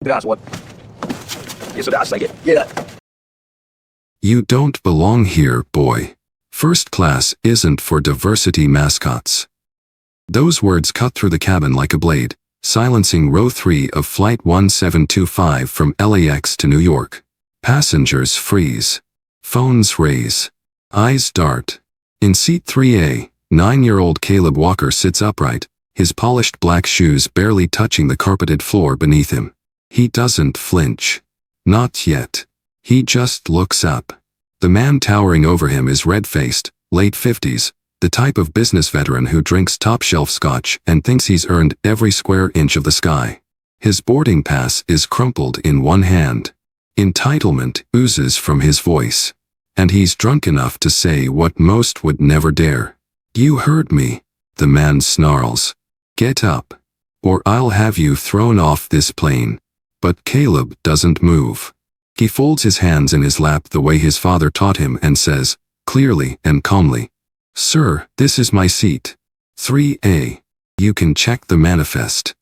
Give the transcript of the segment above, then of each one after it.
That's what. Yeah, so that's like it. Yeah. You don't belong here, boy. First class isn't for diversity mascots. Those words cut through the cabin like a blade, silencing row 3 of Flight 1725 from LAX to New York. Passengers freeze. Phones raise. Eyes dart. In seat 3A, 9-year-old Caleb Walker sits upright, his polished black shoes barely touching the carpeted floor beneath him. He doesn't flinch. Not yet. He just looks up. The man towering over him is red-faced, late 50s, the type of business veteran who drinks top-shelf scotch and thinks he's earned every square inch of the sky. His boarding pass is crumpled in one hand. Entitlement oozes from his voice. And he's drunk enough to say what most would never dare. "You heard me," the man snarls. "Get up, or I'll have you thrown off this plane." But Caleb doesn't move. He folds his hands in his lap the way his father taught him and says, clearly and calmly, "Sir, this is my seat. 3A. You can check the manifest."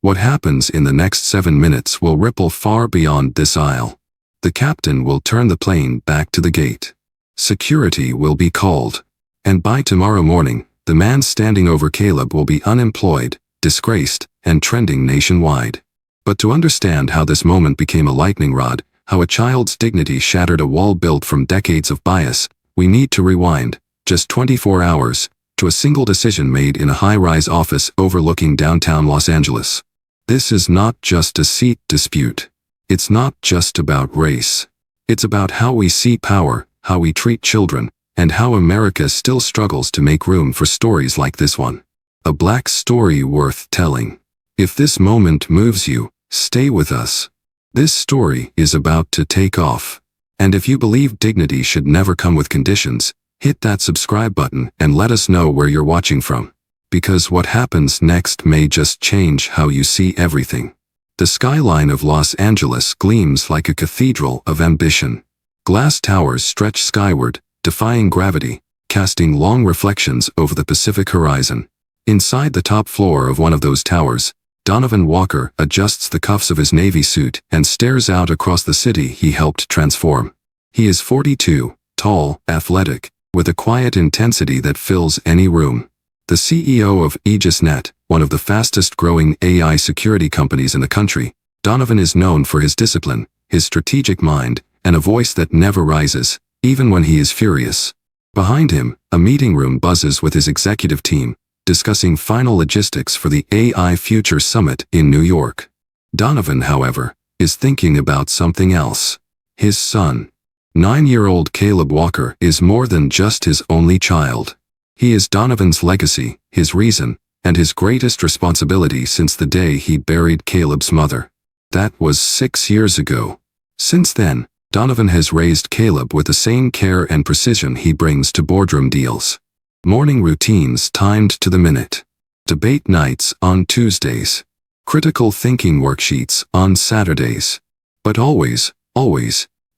What happens in the next 7 minutes will ripple far beyond this aisle. The captain will turn the plane back to the gate. Security will be called. And by tomorrow morning, the man standing over Caleb will be unemployed, disgraced, and trending nationwide. But to understand how this moment became a lightning rod, how a child's dignity shattered a wall built from decades of bias, we need to rewind, just 24 hours, to a single decision made in a high-rise office overlooking downtown Los Angeles. This is not just a seat dispute. It's not just about race. It's about how we see power, how we treat children, and how America still struggles to make room for stories like this one. A black story worth telling. If this moment moves you, stay with us. This story is about to take off. And if you believe dignity should never come with conditions, hit that subscribe button and let us know where you're watching from. Because what happens next may just change how you see everything. The skyline of Los Angeles gleams like a cathedral of ambition. Glass towers stretch skyward, defying gravity, casting long reflections over the Pacific horizon. Inside the top floor of one of those towers, Donovan Walker adjusts the cuffs of his Navy suit and stares out across the city he helped transform. He is 42, tall, athletic, with a quiet intensity that fills any room. The CEO of AegisNet, one of the fastest-growing AI security companies in the country, Donovan is known for his discipline, his strategic mind, and a voice that never rises, even when he is furious. Behind him, a meeting room buzzes with his executive team, discussing final logistics for the AI Future Summit in New York. Donovan, however, is thinking about something else. His son. 9-year-old Caleb Walker is more than just his only child. He is Donovan's legacy, his reason, and his greatest responsibility since the day he buried Caleb's mother. That was 6 years ago. Since then, Donovan has raised Caleb with the same care and precision he brings to boardroom deals. Morning routines timed to the minute. Debate nights on Tuesdays. Critical thinking worksheets on Saturdays. But always,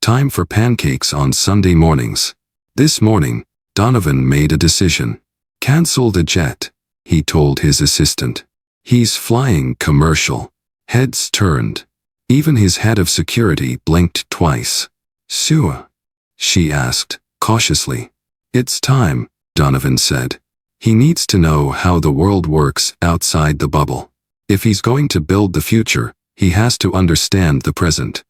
time for pancakes on Sunday mornings. This morning, Donovan made a decision. "Cancelled a jet," he told his assistant. "He's flying commercial." Heads turned. Even his head of security blinked twice. "Sua?" she asked, cautiously. "It's time," Donovan said. He needs to know how the world works outside the bubble. If he's going to build the future, he has to understand the present.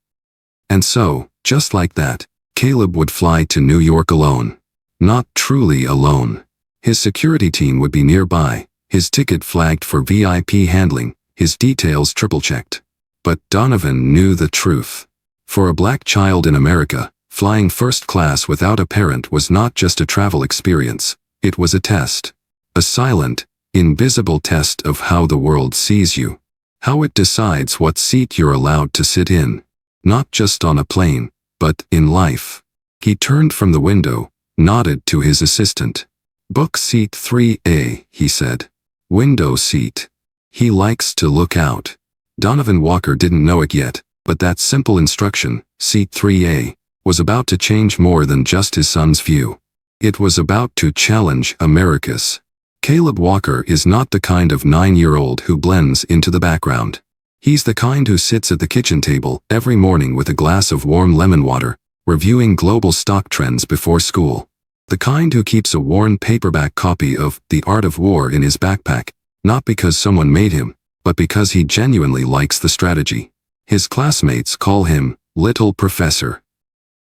And so, just like that, Caleb would fly to New York alone. Not truly alone. His security team would be nearby, his ticket flagged for VIP handling, his details triple-checked. But Donovan knew the truth. For a black child in America, flying first class without a parent was not just a travel experience, it was a test. A silent, invisible test of how the world sees you. How it decides what seat you're allowed to sit in. Not just on a plane, but in life. He turned from the window, nodded to his assistant. "Book seat 3A, he said. "Window seat." He likes to look out. Donovan Walker didn't know it yet, but that simple instruction, seat 3A, was about to change more than just his son's view. It was about to challenge America's. Caleb Walker is not the kind of 9-year-old who blends into the background. He's the kind who sits at the kitchen table every morning with a glass of warm lemon water, reviewing global stock trends before school. The kind who keeps a worn paperback copy of The Art of War in his backpack, not because someone made him, but because he genuinely likes the strategy. His classmates call him Little Professor.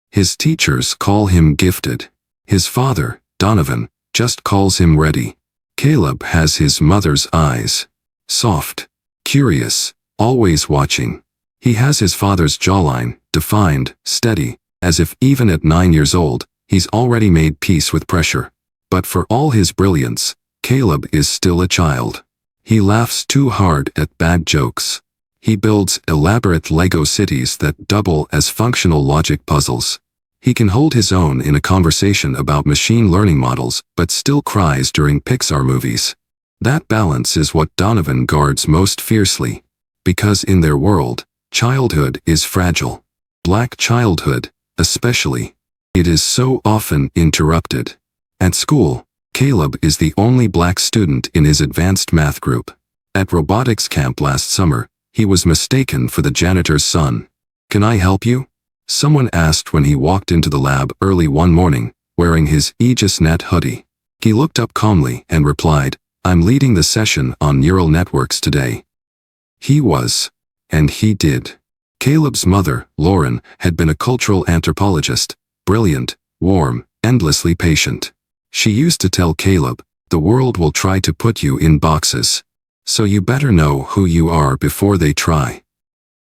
His teachers call him Gifted. His father, Donovan, just calls him Ready. Caleb has his mother's eyes. Soft, curious, always watching. He has his father's jawline, defined, steady, as if even at 9 years old, he's already made peace with pressure. But for all his brilliance, Caleb is still a child. He laughs too hard at bad jokes. He builds elaborate Lego cities that double as functional logic puzzles. He can hold his own in a conversation about machine learning models, but still cries during Pixar movies. That balance is what Donovan guards most fiercely. Because in their world, childhood is fragile. Black childhood, especially. It is so often interrupted. At school, Caleb is the only black student in his advanced math group. At robotics camp last summer, he was mistaken for the janitor's son. "Can I help you?" someone asked when he walked into the lab early one morning, wearing his AegisNet hoodie. He looked up calmly and replied, "I'm leading the session on neural networks today." He was. And he did. Caleb's mother, Lauren, had been a cultural anthropologist, brilliant, warm, endlessly patient. She used to tell Caleb, "The world will try to put you in boxes. So you better know who you are before they try."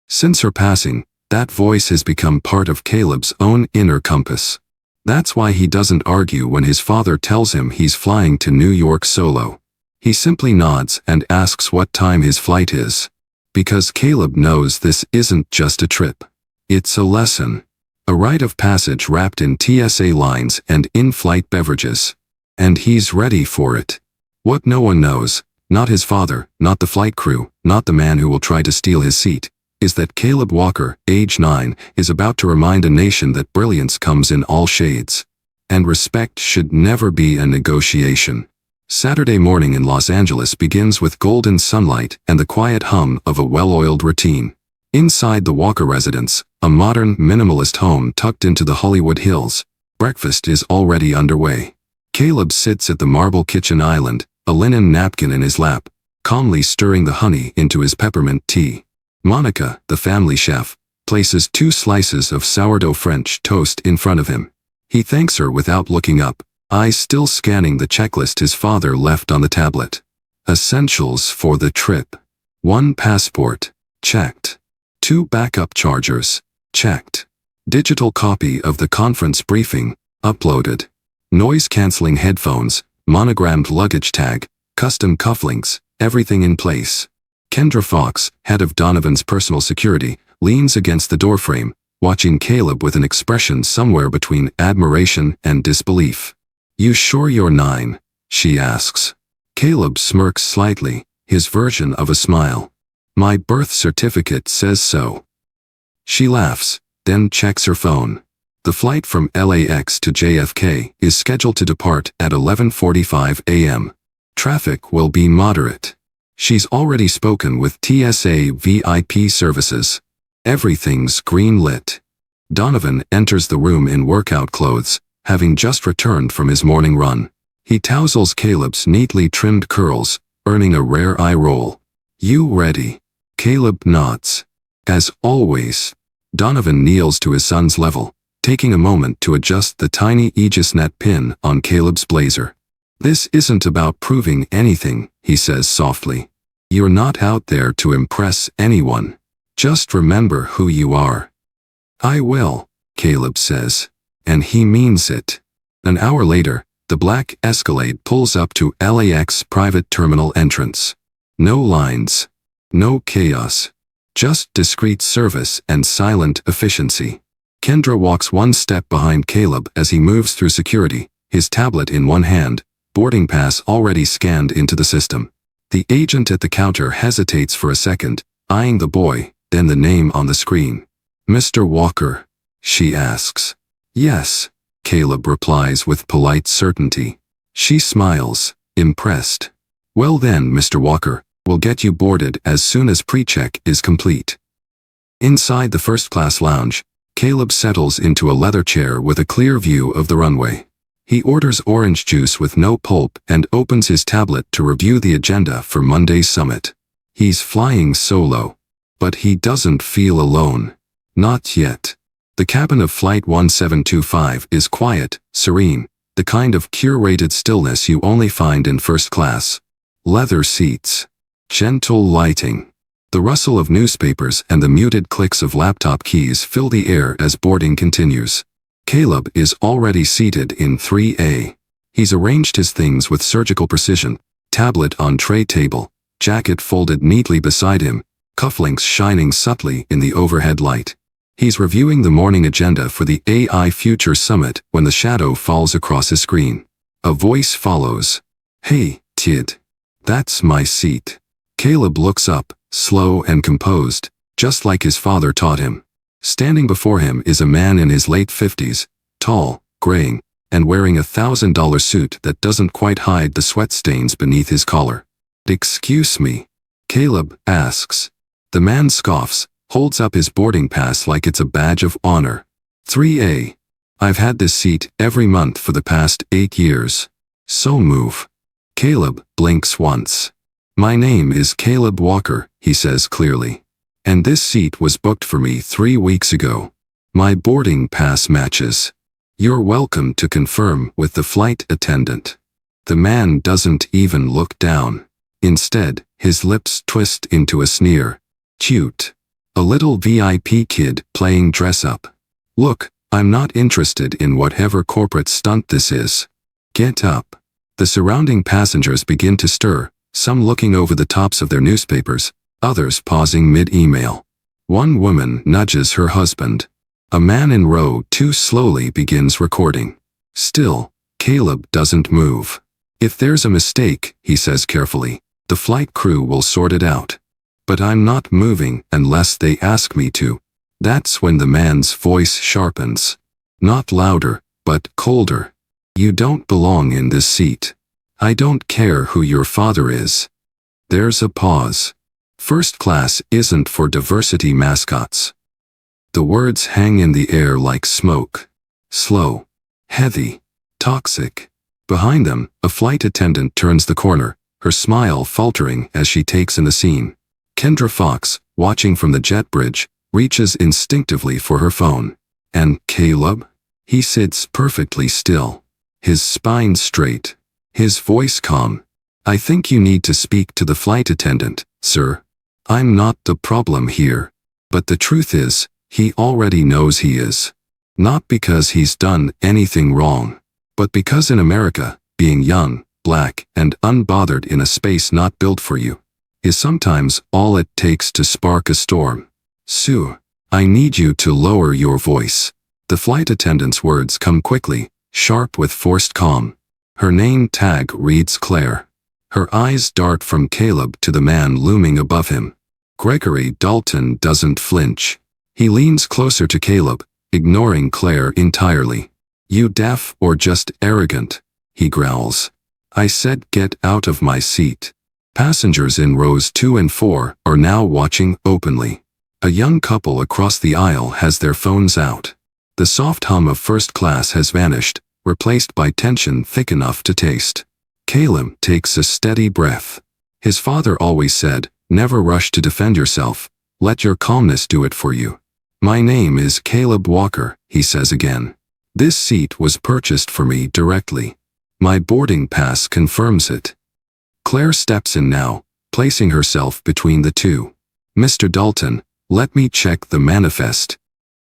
Since her passing, that voice has become part of Caleb's own inner compass. That's why he doesn't argue when his father tells him he's flying to New York solo. He simply nods and asks what time his flight is. Because Caleb knows this isn't just a trip. It's a lesson. A rite of passage wrapped in TSA lines and in-flight beverages. And he's ready for it. What no one knows, not his father, not the flight crew, not the man who will try to steal his seat, is that Caleb Walker, age 9, is about to remind a nation that brilliance comes in all shades. And respect should never be a negotiation. Saturday morning in Los Angeles begins with golden sunlight and the quiet hum of a well-oiled routine. Inside the Walker residence, a modern, minimalist home tucked into the Hollywood Hills, breakfast is already underway. Caleb sits at the marble kitchen island, a linen napkin in his lap, calmly stirring the honey into his peppermint tea. Monica, the family chef, places 2 slices of sourdough French toast in front of him. He thanks her without looking up, eyes still scanning the checklist his father left on the tablet. Essentials for the trip. 1 passport. Checked. 2 backup chargers. Checked. Digital copy of the conference briefing. Uploaded. Noise-canceling headphones, monogrammed luggage tag, custom cufflinks, everything in place. Kendra Fox, head of Donovan's personal security, leans against the doorframe, watching Caleb with an expression somewhere between admiration and disbelief. "You sure you're 9? She asks. Caleb smirks slightly, his version of a smile. "My birth certificate says so." She laughs, then checks her phone. The flight from LAX to JFK is scheduled to depart at 11:45 a.m. Traffic will be moderate. She's already spoken with TSA VIP services. Everything's green-lit. Donovan enters the room in workout clothes, having just returned from his morning run. He touzles Caleb's neatly trimmed curls, earning a rare eye roll. "You ready?" Caleb nods. As always. Donovan kneels to his son's level, taking a moment to adjust the tiny AegisNet pin on Caleb's blazer. "This isn't about proving anything," he says softly. "You're not out there to impress anyone. Just remember who you are." "I will," Caleb says. And he means it. An hour later, the black Escalade pulls up to LAX private terminal entrance. No lines. No chaos. Just discreet service and silent efficiency. Kendra walks 1 step behind Caleb as he moves through security, his tablet in one hand, boarding pass already scanned into the system. The agent at the counter hesitates for a second, eyeing the boy, then the name on the screen. "Mr. Walker?" she asks. "Yes," Caleb replies with polite certainty. She smiles, impressed. "Well then, Mr. Walker, We'll get you boarded as soon as pre-check is complete. Inside the first-class lounge, Caleb settles into a leather chair with a clear view of the runway. He orders orange juice with no pulp and opens his tablet to review the agenda for Monday's summit. He's flying solo. But he doesn't feel alone. Not yet. The cabin of Flight 1725 is quiet, serene, the kind of curated stillness you only find in first class. Leather seats. Gentle lighting. The rustle of newspapers and the muted clicks of laptop keys fill the air as boarding continues. Caleb is already seated in 3A. He's arranged his things with surgical precision, tablet on tray table, jacket folded neatly beside him, cufflinks shining subtly in the overhead light. He's reviewing the morning agenda for the AI Future Summit when the shadow falls across his screen. A voice follows. "Hey, kid. That's my seat." Caleb looks up, slow and composed, just like his father taught him. Standing before him is a man in his late 50s, tall, graying, and wearing a $1,000 suit that doesn't quite hide the sweat stains beneath his collar. "Excuse me?" Caleb asks. The man scoffs, holds up his boarding pass like it's a badge of honor. 3A. I've had this seat every month for the past 8 years. So move. Caleb blinks once. "My name is Caleb Walker," he says clearly. "And this seat was booked for me 3 weeks ago. My boarding pass matches. You're welcome to confirm with the flight attendant." The man doesn't even look down. Instead, his lips twist into a sneer. Cute. A little VIP kid playing dress-up. "Look, I'm not interested in whatever corporate stunt this is. Get up." The surrounding passengers begin to stir, some looking over the tops of their newspapers, others pausing mid-email. One woman nudges her husband. A man in row 2 slowly begins recording. Still, Caleb doesn't move. "If there's a mistake," he says carefully, "the flight crew will sort it out. But I'm not moving unless they ask me to." That's when the man's voice sharpens. Not louder, but colder. "You don't belong in this seat. I don't care who your father is." There's a pause. First class isn't for diversity mascots. The words hang in the air like smoke. Slow. Heavy. Toxic. Behind them, a flight attendant turns the corner, her smile faltering as she takes in the scene. Kendra Fox, watching from the jet bridge, reaches instinctively for her phone. And Caleb? He sits perfectly still. His spine straight. His voice calm. "I think you need to speak to the flight attendant, sir. I'm not the problem here." But the truth is, he already knows he is. Not because he's done anything wrong, but because in America, being young, black, and unbothered in a space not built for you is sometimes all it takes to spark a storm. "Sue, I need you to lower your voice." The flight attendant's words come quickly, sharp with forced calm. Her name tag reads Claire. Her eyes dart from Caleb to the man looming above him. Gregory Dalton doesn't flinch. He leans closer to Caleb, ignoring Claire entirely. "You deaf or just arrogant?" he growls. "I said get out of my seat." Passengers in rows 2 and 4 are now watching openly. A young couple across the aisle has their phones out. The soft hum of first class has vanished, replaced by tension thick enough to taste. Caleb takes a steady breath. His father always said, "Never rush to defend yourself. Let your calmness do it for you." "My name is Caleb Walker," he says again. "This seat was purchased for me directly. My boarding pass confirms it." Claire steps in now, placing herself between the two. "Mr. Dalton, let me check the manifest."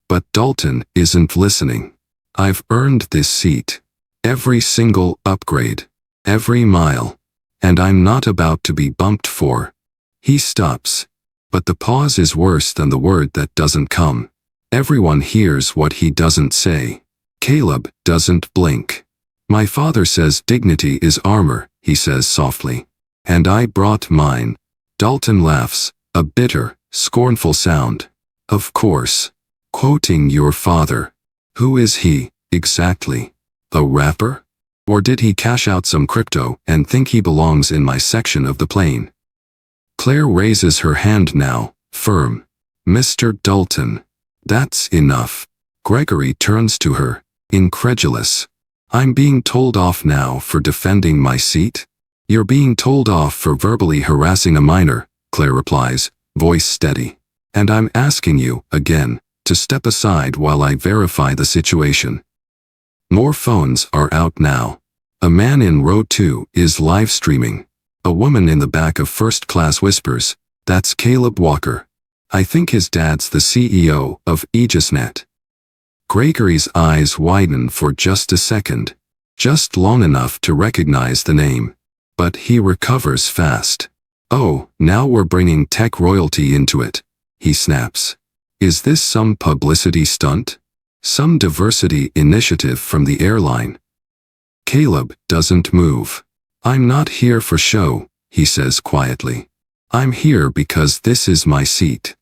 But Dalton isn't listening. "I've earned this seat. Every single upgrade. Every mile. And I'm not about to be bumped for." He stops. But the pause is worse than the word that doesn't come. Everyone hears what he doesn't say. Caleb doesn't blink. "My father says dignity is armor," he says softly. "And I brought mine." Dalton laughs, a bitter, scornful sound. "Of course. Quoting your father. Who is he, exactly? A rapper? Or did he cash out some crypto and think he belongs in my section of the plane?" Claire raises her hand now, firm. Mr. Dalton. That's enough. Gregory turns to her, incredulous. I'm being told off now for defending my seat? You're being told off for verbally harassing a minor, Claire replies, voice steady. And I'm asking you, again, to step aside while I verify the situation. More phones are out now. A man in row 2 is live streaming. A woman in the back of first class whispers, "That's Caleb Walker. I think his dad's the CEO of AegisNet." Gregory's eyes widen for just a second, just long enough to recognize the name. But he recovers fast. "Oh, now we're bringing tech royalty into it," he snaps. "Is this some publicity stunt? Some diversity initiative from the airline?" Caleb doesn't move. "I'm not here for show," he says quietly. "I'm here because this is my seat."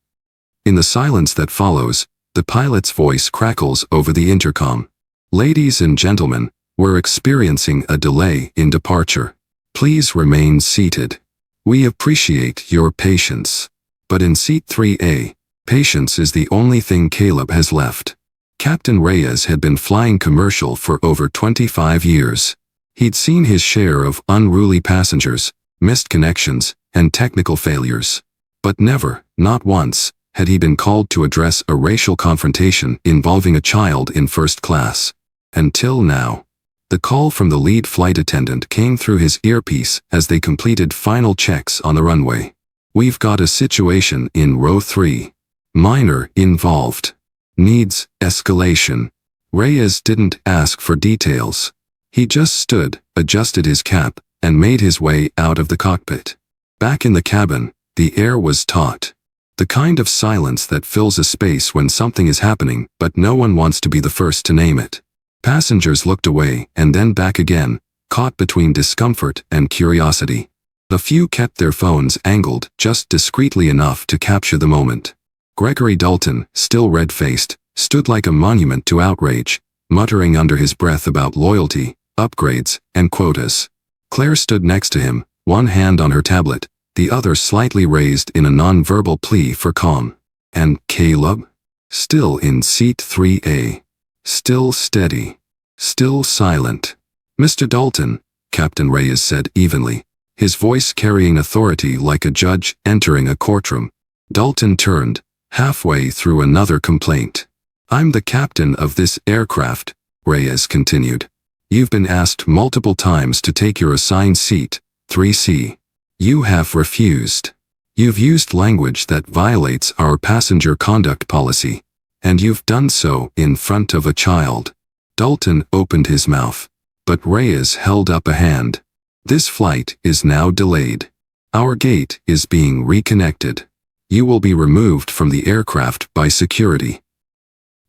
In the silence that follows, the pilot's voice crackles over the intercom. "Ladies and gentlemen, we're experiencing a delay in departure. Please remain seated. We appreciate your patience." But in seat 3A, patience is the only thing Caleb has left. Captain Reyes had been flying commercial for over 25 years. He'd seen his share of unruly passengers, missed connections, and technical failures. But never, not once, had he been called to address a racial confrontation involving a child in first class. Until now. The call from the lead flight attendant came through his earpiece as they completed final checks on the runway. "We've got a situation in row 3. Minor involved. Needs escalation." Reyes didn't ask for details. He just stood, adjusted his cap, and made his way out of the cockpit. Back in the cabin, the air was taut. The kind of silence that fills a space when something is happening but no one wants to be the first to name it. Passengers looked away and then back again, caught between discomfort and curiosity. A few kept their phones angled just discreetly enough to capture the moment. Gregory Dalton, still red-faced, stood like a monument to outrage, muttering under his breath about loyalty, upgrades, and quotas. Claire stood next to him, one hand on her tablet, the other slightly raised in a non-verbal plea for calm. And Caleb? Still in seat 3A. Still steady. Still silent. "Mr. Dalton," Captain Reyes said evenly, his voice carrying authority like a judge entering a courtroom. Dalton turned, halfway through another complaint. "I'm the captain of this aircraft," Reyes continued. "You've been asked multiple times to take your assigned seat, 3C. You have refused. You've used language that violates our passenger conduct policy. And you've done so in front of a child." Dalton opened his mouth, but Reyes held up a hand. "This flight is now delayed. Our gate is being reconnected. You will be removed from the aircraft by security."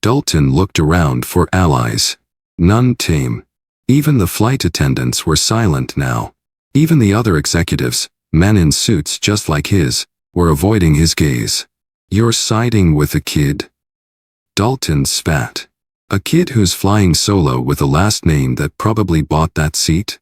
Dalton looked around for allies. None came. Even the flight attendants were silent now. Even the other executives, men in suits just like his, were avoiding his gaze. "You're siding with a kid?" Dalton spat. "A kid who's flying solo with a last name that probably bought that seat?"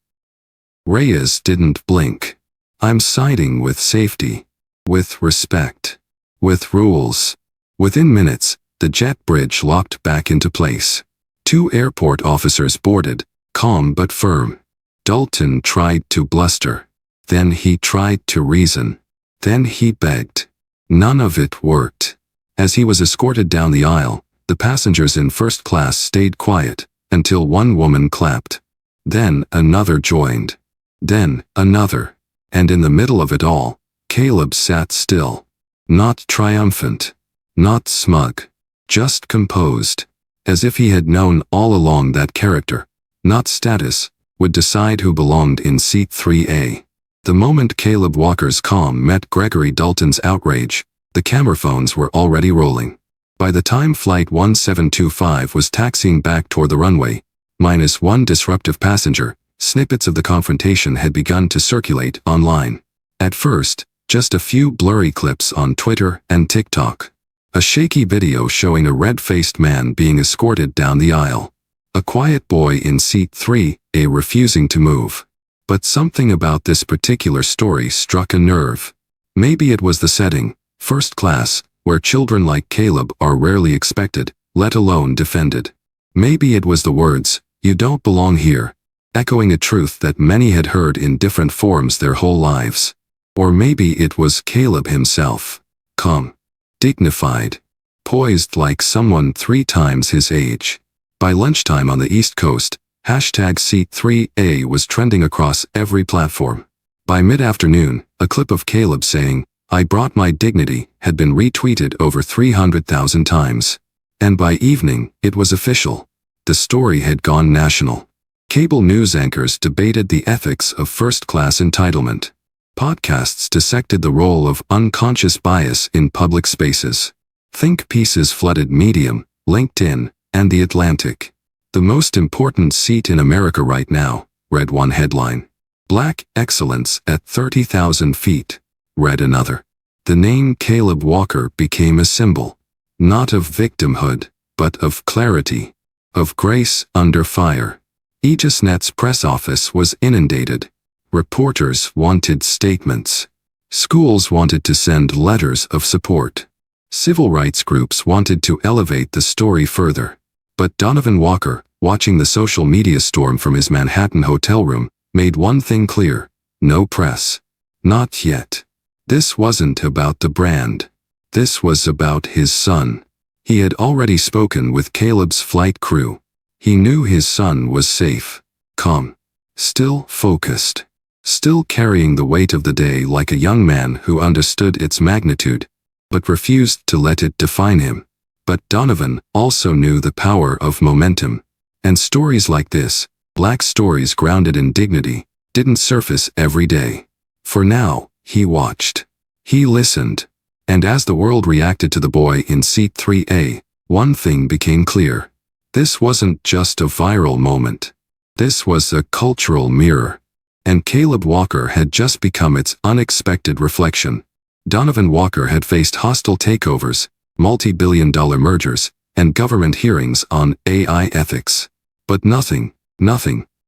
Reyes didn't blink. "I'm siding with safety. With respect. With rules." Within minutes, the jet bridge locked back into place. 2 airport officers boarded, calm but firm. Dalton tried to bluster. Then he tried to reason. Then he begged. None of it worked. As he was escorted down the aisle, the passengers in first class stayed quiet, until one woman clapped. Then another joined. Then another. And in the middle of it all, Caleb sat still. Not triumphant. Not smug. Just composed. As if he had known all along that character, not status, would decide who belonged in seat 3A. The moment Caleb Walker's calm met Gregory Dalton's outrage, the camera phones were already rolling. By the time Flight 1725 was taxiing back toward the runway, minus one disruptive passenger, snippets of the confrontation had begun to circulate online. At first, just a few blurry clips on Twitter and TikTok. A shaky video showing a red-faced man being escorted down the aisle. A quiet boy in seat 3A refusing to move. But something about this particular story struck a nerve. Maybe it was the setting, first class, where children like Caleb are rarely expected, let alone defended. Maybe it was the words, "You don't belong here," echoing a truth that many had heard in different forms their whole lives. Or maybe it was Caleb himself, calm, dignified, poised like someone 3 times his age. By lunchtime on the East Coast, hashtag Seat 3A was trending across every platform. By mid-afternoon, a clip of Caleb saying, "I brought my dignity," had been retweeted over 300,000 times. And by evening, it was official. The story had gone national. Cable news anchors debated the ethics of first-class entitlement. Podcasts dissected the role of unconscious bias in public spaces. Think pieces flooded Medium, LinkedIn, and The Atlantic. "The most important seat in America right now," read one headline. "Black excellence at 30,000 feet," read another. The name Caleb Walker became a symbol, not of victimhood, but of clarity, of grace under fire. Aegisnet's press office was inundated. Reporters wanted statements. Schools wanted to send letters of support. Civil rights groups wanted to elevate the story further. But Donovan Walker, watching the social media storm from his Manhattan hotel room, made one thing clear: no press. Not yet. This wasn't about the brand. This was about his son. He had already spoken with Caleb's flight crew. He knew his son was safe, calm, still focused, still carrying the weight of the day like a young man who understood its magnitude, but refused to let it define him. But Donovan also knew the power of momentum. And stories like this, black stories grounded in dignity, didn't surface every day. For now, he watched. He listened. And as the world reacted to the boy in Seat 3A, one thing became clear. This wasn't just a viral moment. This was a cultural mirror. And Caleb Walker had just become its unexpected reflection. Donovan Walker had faced hostile takeovers, multi-billion-dollar mergers, and government hearings on AI ethics. But nothing,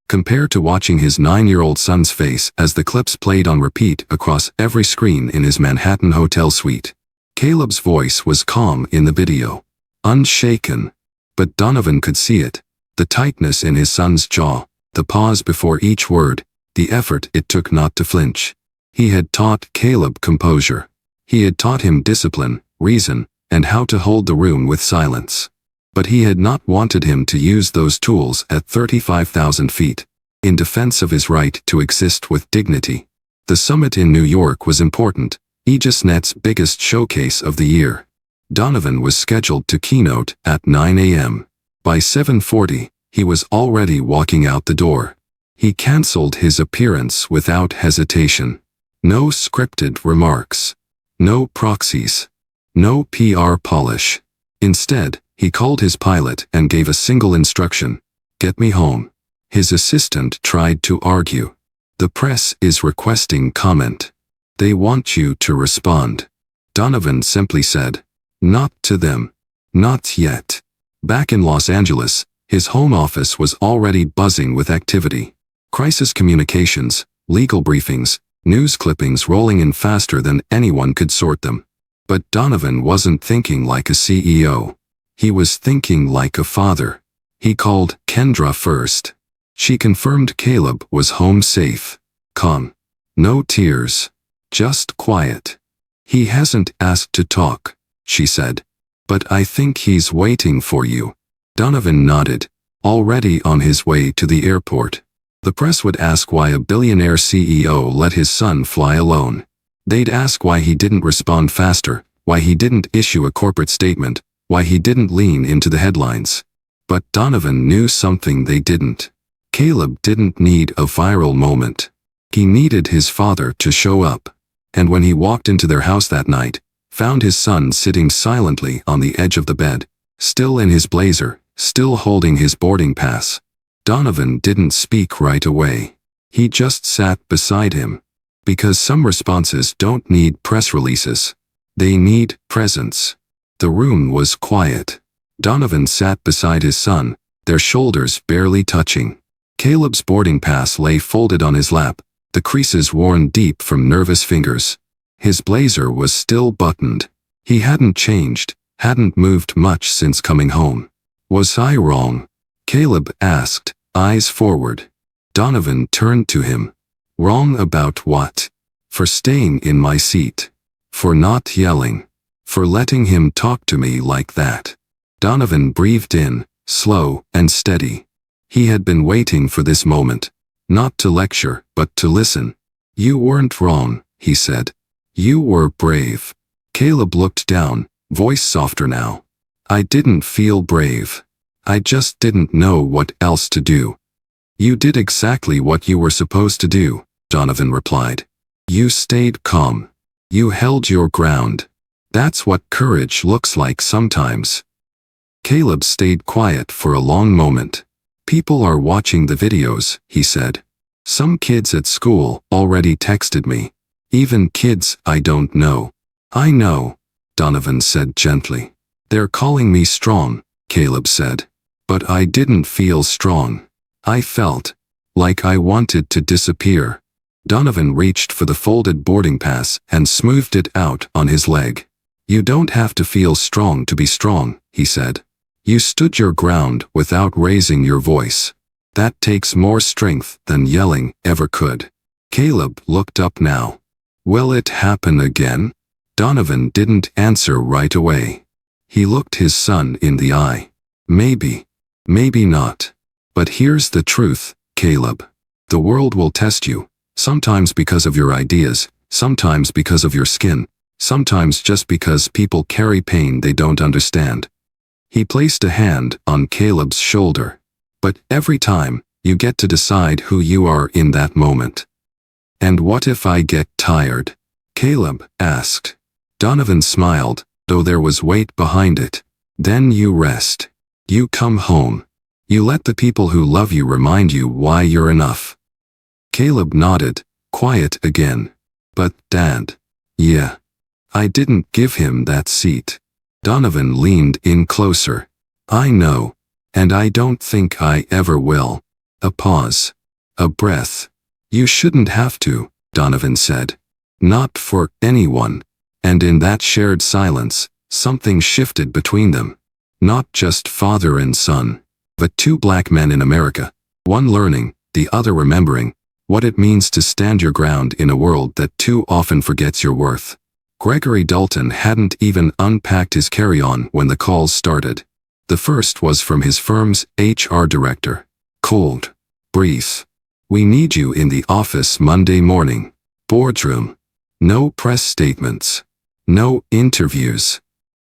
compared to watching his 9-year-old son's face as the clips played on repeat across every screen in his Manhattan hotel suite. Caleb's voice was calm in the video, unshaken. But Donovan could see it, the tightness in his son's jaw, the pause before each word, the effort it took not to flinch. He had taught Caleb composure. He had taught him discipline, reason, and how to hold the room with silence. But he had not wanted him to use those tools at 35,000 feet, in defense of his right to exist with dignity. The summit in New York was important, Aegisnet's biggest showcase of the year. Donovan was scheduled to keynote at 9 a.m. By 7:40, he was already walking out the door. He canceled his appearance without hesitation. No scripted remarks. No proxies. No PR polish. Instead, he called his pilot and gave a single instruction: "Get me home." His assistant tried to argue. "The press is requesting comment. They want you to respond." Donovan simply said, "Not to them. Not yet." Back in Los Angeles, his home office was already buzzing with activity. Crisis communications, legal briefings, news clippings rolling in faster than anyone could sort them. But Donovan wasn't thinking like a CEO. He was thinking like a father. He called Kendra first. She confirmed Caleb was home safe, calm. No tears. Just quiet. "He hasn't asked to talk," she said. "But I think he's waiting for you." Donovan nodded, already on his way to the airport. The press would ask why a billionaire CEO let his son fly alone. They'd ask why he didn't respond faster, why he didn't issue a corporate statement, why he didn't lean into the headlines. But Donovan knew something they didn't. Caleb didn't need a viral moment. He needed his father to show up. And when he walked into their house that night, found his son sitting silently on the edge of the bed, still in his blazer, still holding his boarding pass. Donovan didn't speak right away. He just sat beside him. Because some responses don't need press releases. They need presence. The room was quiet. Donovan sat beside his son, their shoulders barely touching. Caleb's boarding pass lay folded on his lap, the creases worn deep from nervous fingers. His blazer was still buttoned. He hadn't changed, hadn't moved much since coming home. Was I wrong? Caleb asked, eyes forward. Donovan turned to him. Wrong about what? For staying in my seat. For not yelling. For letting him talk to me like that. Donovan breathed in, slow and steady. He had been waiting for this moment. Not to lecture, but to listen. You weren't wrong, he said. You were brave. Caleb looked down, voice softer now. I didn't feel brave. I just didn't know what else to do. You did exactly what you were supposed to do, Donovan replied. You stayed calm. You held your ground. That's what courage looks like sometimes. Caleb stayed quiet for a long moment. People are watching the videos, he said. Some kids at school already texted me. Even kids I don't know. I know, Donovan said gently. They're calling me strong, Caleb said. But I didn't feel strong. I felt like I wanted to disappear. Donovan reached for the folded boarding pass and smoothed it out on his leg. You don't have to feel strong to be strong, he said. You stood your ground without raising your voice. That takes more strength than yelling ever could. Caleb looked up now. Will it happen again? Donovan didn't answer right away. He looked his son in the eye. Maybe. Maybe not. But here's the truth, Caleb. The world will test you, sometimes because of your ideas, sometimes because of your skin, sometimes just because people carry pain they don't understand. He placed a hand on Caleb's shoulder. But every time, you get to decide who you are in that moment. And what if I get tired? Caleb asked. Donovan smiled, though there was weight behind it. Then you rest. You come home. You let the people who love you remind you why you're enough. Caleb nodded, quiet again. But, Dad. Yeah. I didn't give him that seat. Donovan leaned in closer. I know. And I don't think I ever will. A pause. A breath. You shouldn't have to, Donovan said. Not for anyone. And in that shared silence, something shifted between them. Not just father and son, but two black men in America, one learning, the other remembering, what it means to stand your ground in a world that too often forgets your worth. Gregory Dalton hadn't even unpacked his carry-on when the calls started. The first was from his firm's HR director. Cold. Brief. We need you in the office Monday morning. Boardroom. No press statements. No interviews.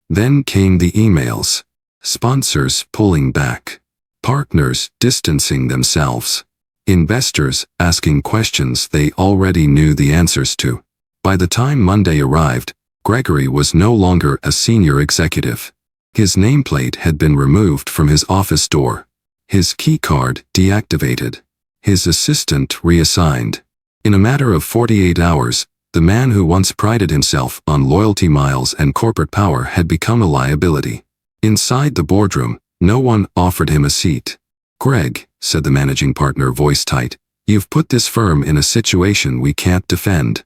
Then came the emails. Sponsors pulling back. Partners distancing themselves. Investors asking questions they already knew the answers to. By the time Monday arrived, Gregory was no longer a senior executive. His nameplate had been removed from his office door. His keycard deactivated. His assistant reassigned. In a matter of 48 hours, the man who once prided himself on loyalty miles and corporate power had become a liability. Inside the boardroom, no one offered him a seat. Greg, said the managing partner, voice tight, you've put this firm in a situation we can't defend.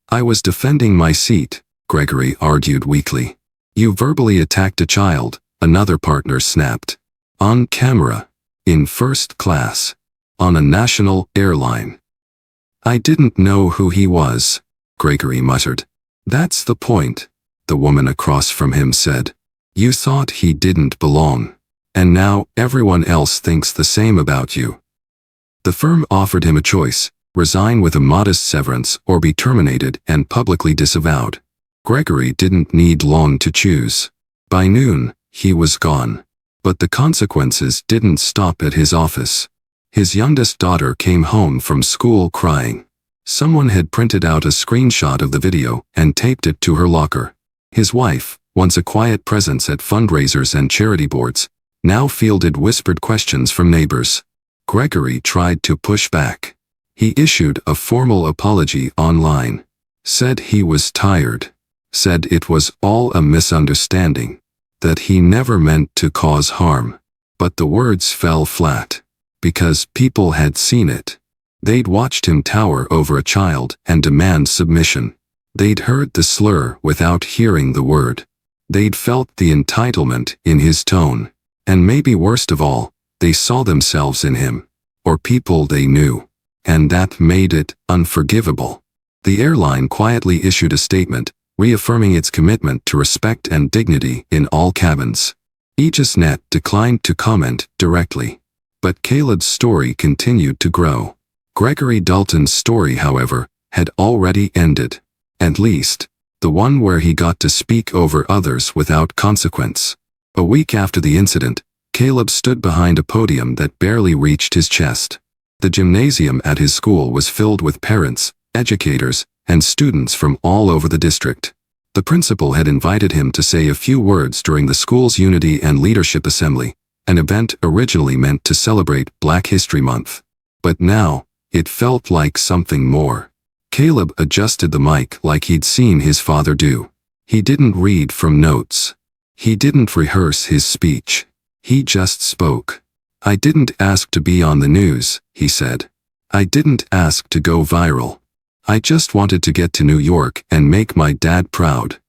I was defending my seat, Gregory argued weakly. You verbally attacked a child, another partner snapped. On camera. In first class. On a national airline. I didn't know who he was, Gregory muttered. That's the point, the woman across from him said. You thought he didn't belong. And now everyone else thinks the same about you. The firm offered him a choice, resign with a modest severance or be terminated and publicly disavowed. Gregory didn't need long to choose. By noon, he was gone. But the consequences didn't stop at his office. His youngest daughter came home from school crying. Someone had printed out a screenshot of the video and taped it to her locker. His wife, once a quiet presence at fundraisers and charity boards, now fielded whispered questions from neighbors. Gregory tried to push back. He issued a formal apology online. Said he was tired. Said it was all a misunderstanding. That he never meant to cause harm. But the words fell flat. Because people had seen it. They'd watched him tower over a child and demand submission. They'd heard the slur without hearing the word. They'd felt the entitlement in his tone. And maybe worst of all, they saw themselves in him, or people they knew. And that made it unforgivable. The airline quietly issued a statement, reaffirming its commitment to respect and dignity in all cabins. Aegisnet declined to comment directly. But Caleb's story continued to grow. Gregory Dalton's story, however, had already ended. At least, the one where he got to speak over others without consequence. A week after the incident, Caleb stood behind a podium that barely reached his chest. The gymnasium at his school was filled with parents, educators, and students from all over the district. The principal had invited him to say a few words during the school's Unity and Leadership Assembly, an event originally meant to celebrate Black History Month. But now, it felt like something more. Caleb adjusted the mic like he'd seen his father do. He didn't read from notes. He didn't rehearse his speech. He just spoke. "I didn't ask to be on the news," he said. "I didn't ask to go viral. I just wanted to get to New York and make my dad proud."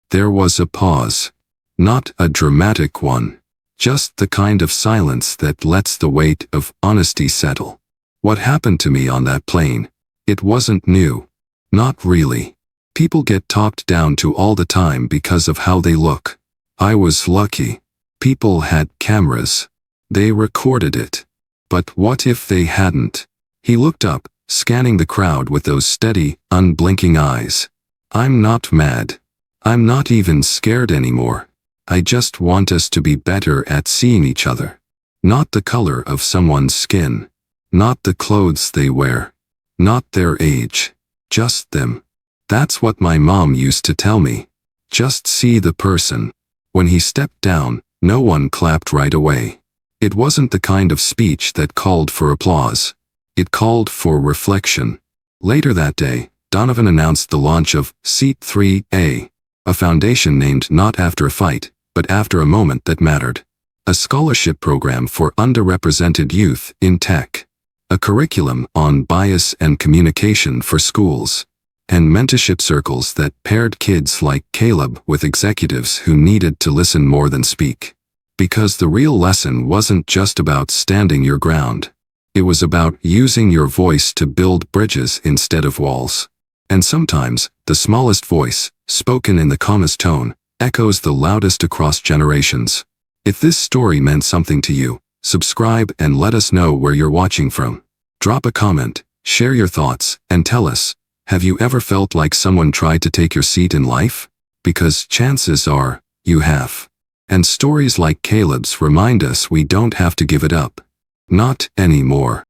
There was a pause. Not a dramatic one. Just the kind of silence that lets the weight of honesty settle. What happened to me on that plane? It wasn't new. Not really. People get talked down to all the time because of how they look. I was lucky. People had cameras. They recorded it. But what if they hadn't? He looked up, scanning the crowd with those steady, unblinking eyes. "I'm not mad. I'm not even scared anymore. I just want us to be better at seeing each other. Not the color of someone's skin. Not the clothes they wear. Not their age. Just them. That's what my mom used to tell me. Just see the person." When he stepped down, no one clapped right away. It wasn't the kind of speech that called for applause. It called for reflection. Later that day, Donovan announced the launch of Seat 3A, a foundation named not after a fight, but after a moment that mattered. A scholarship program for underrepresented youth in tech. A curriculum on bias and communication for schools. And mentorship circles that paired kids like Caleb with executives who needed to listen more than speak. Because the real lesson wasn't just about standing your ground. It was about using your voice to build bridges instead of walls. And sometimes, the smallest voice, spoken in the calmest tone, echoes the loudest across generations. If this story meant something to you, subscribe and let us know where you're watching from. Drop a comment, share your thoughts, and tell us, have you ever felt like someone tried to take your seat in life? Because chances are, you have. And stories like Caleb's remind us we don't have to give it up. Not anymore.